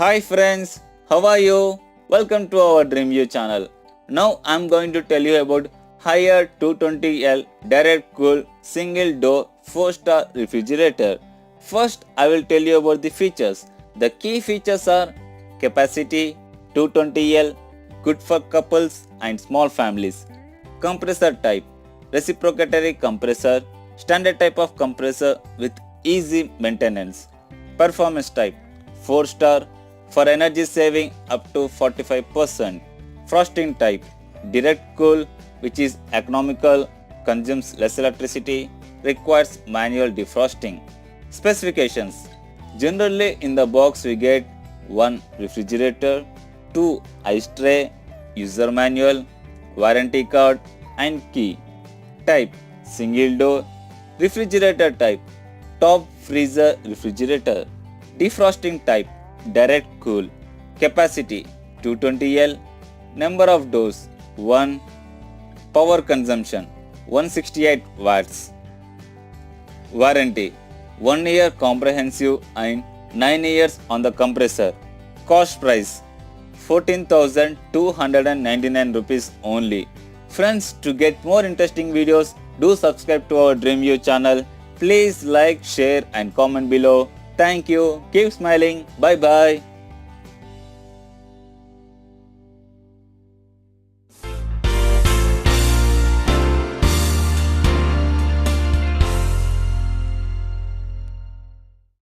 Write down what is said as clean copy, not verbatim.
Hi friends, how are you? Welcome to our DreamView channel. Now I am going to tell you about Haier 220L Direct Cool Single Door 4-star refrigerator. First I will tell you about the features. The key features are capacity 220L, good for couples and small families. Compressor type reciprocatory compressor, standard type of compressor with easy maintenance. Performance type 4-star for energy saving up to 45%. Frosting type direct cool, which is economical, consumes less electricity, requires manual defrosting. Specifications: generally in the box we get 1 refrigerator, 2 ice tray, user manual, warranty card and key. Type single door. Refrigerator type top freezer refrigerator. Defrosting type direct cool. Capacity 220L. Number of doors 1. Power consumption 168 watts. Warranty 1 year comprehensive and 9 years on the compressor. Cost price 14,299 rupees only. Friends, to get more interesting videos, do subscribe to our DreamView channel. Please like, share and comment below. Thank you. Keep smiling. Bye bye.